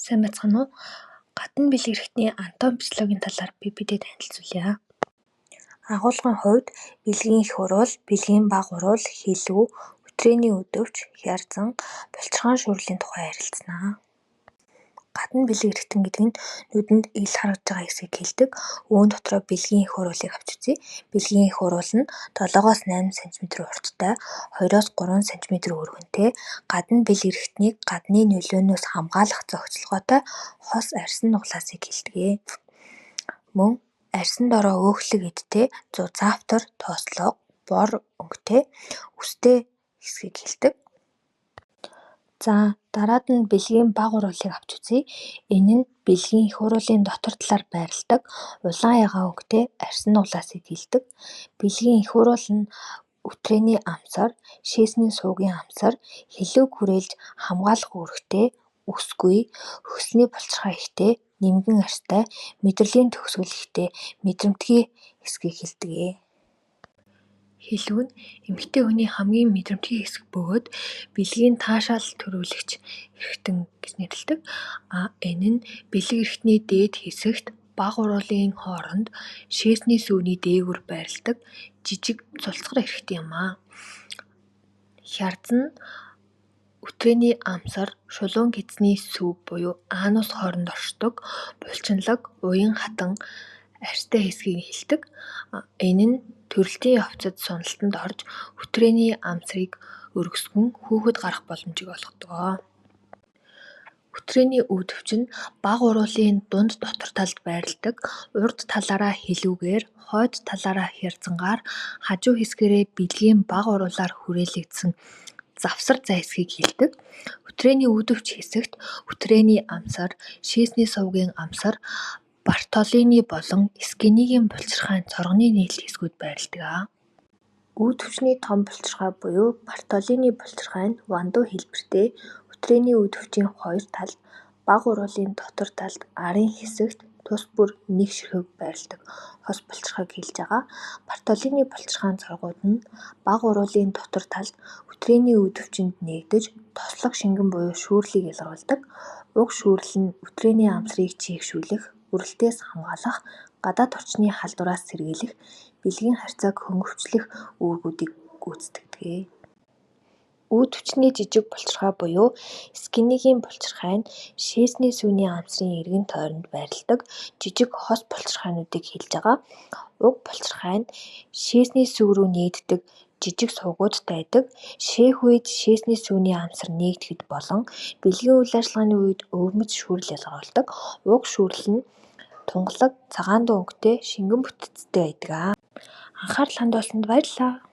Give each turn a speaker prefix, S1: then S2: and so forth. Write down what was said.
S1: Сайн байцгаана уу? Гадна бэлгэрхтний анатоми физиологийн талаар бидэд танилцуулъя. Агуулгын хувьд бэлгийн их уруул, бэлгийн бага уруул, хэлүү, өтрээний өдөвч, хязан, булчирхайн шүүрлийн тухай ярилцсанаа. Гадна бэлгэрхтэн гэдэг нь нүдэнд ил харагдж байгаа хэсгийг хэлдэг. Үүн дотроо бэлгийн их уруулыг авч үзье. Бэлгийн их уруул нь 7-8 см урттай, 2-3 см өргөнтэй, гадна бэлгэрхтнийг гадны нөлөөнөөс хамгаалах зохицолгоотой хос арьсан нугалаасыг хэлдэг. Мөн арьсан дороо өөхлөг эдтэй, зузаавтар, тоослого, бор өнгөтэй, үстэй хэсгийг хэлдэг. За дараад нь бэлгийн бага уруулыг авч үзье. Энэ нь бэлгийн их уруулын дотор талаар байрладаг улаан ягаан өнгөтэй арьсан нугалаасыг хэлдэг. Бэлгийн их уруул нь өтрээний амсар, шээсний суугийн амсар, хэлүүг хүрээлж хамгаалах үүрэгтэй, үсгүй, хөлсний булчирхай ихтэй, нимгэн арьстай, мэдрэлийн төгсгөл ихтэй, мэдрэмтгий хэсгийг хэлдэг. Хэлүү нь эмэгтэй хүний хамгийн мэдрэмтгий хэсэг бөгөөд бэлгийн таашаал төрүүлэгч эрхтэн гэж нэрлэдэг. Энэ нь бэлэг эрхтний дээд хэсэгт бага уруулын хооронд шээсний сүүний дээгүүр байрладаг жижиг цулцгар эрхт юм. Хязан нь өтрээний амсар, шулуун гэзний сүв буюу анус хооронд оршдог булчинлаг, уян хатан арьстай хэсгийг хэлдэг. Энэ нь төрөлтийн явцад суналтанд орж өтрээний амсрыг өргөсгөн хүүхэд гарах боломжийг олгодог. Өтрээний өвдөвч нь бага уруулын дунд дотор талд байрладаг. Урд талаараа хэлүүгээр, хойд талаараа хязангаар, хажуу хэсгээрээ бэлгийн бага уруулаар хүрээлэгдсэн завсар зай хэсгийг хэлдэг. Өтрээний өвдөвч хэсэгт өтрээний амсар, шээсний сувгийн амсар, Бартолини болон Скинигийн булчирхайн цоргоны нийлэл хэсгүүд байрладаг. Өвдөвчний том булчирхай буюу Бартолини булчирхай нь вандуу хэлбэртэй, өтрээний өвдөвчийн хоёр талд, бага уруулын дотор талд арын хэсэгт тус бүр нэг ширхэг байрладаг хос булчирхайг хэлж байгаа. Бартолини булчирхайн цоргууд нь бага уруулын дотор талд өтрээний өвдөвчөнд нээгдэж тослог шингэн буюу шүүрлийг илруулдаг. Уг шүүрэл нь өтрээний амсрыг чийгшүүлэх, үрэлтээс хамгаалах, гадаад орчны халдвараас сэргийлэх, бэлгийн харьцааг хөнгөвчлөх үүргүүдийг гүйцэтгэдэг. Өвдөвчний жижиг булчирхай буюу Скинигийн булчирхай нь шээсний сүүний амсрын эргэн тойронд байрладаг жижиг хос булчирхайнуудыг хэлж байгаа. Уг булчирхай нь шээсний сүв рүү нээгддэг жижиг сувгуудтай байдаг. Шээх үед шээсний сүүний амсар нээгдэхэд болон бэлгийн үйл ажиллагааны үед өвмөц шүүрэл ялгаруулдаг. Уг шүүрэл нь тунгалаг, цагаан дуу өнгөтэй, шингэн бүтэцтэй байдаг. Анхаарал хандуулсанд баярлалаа.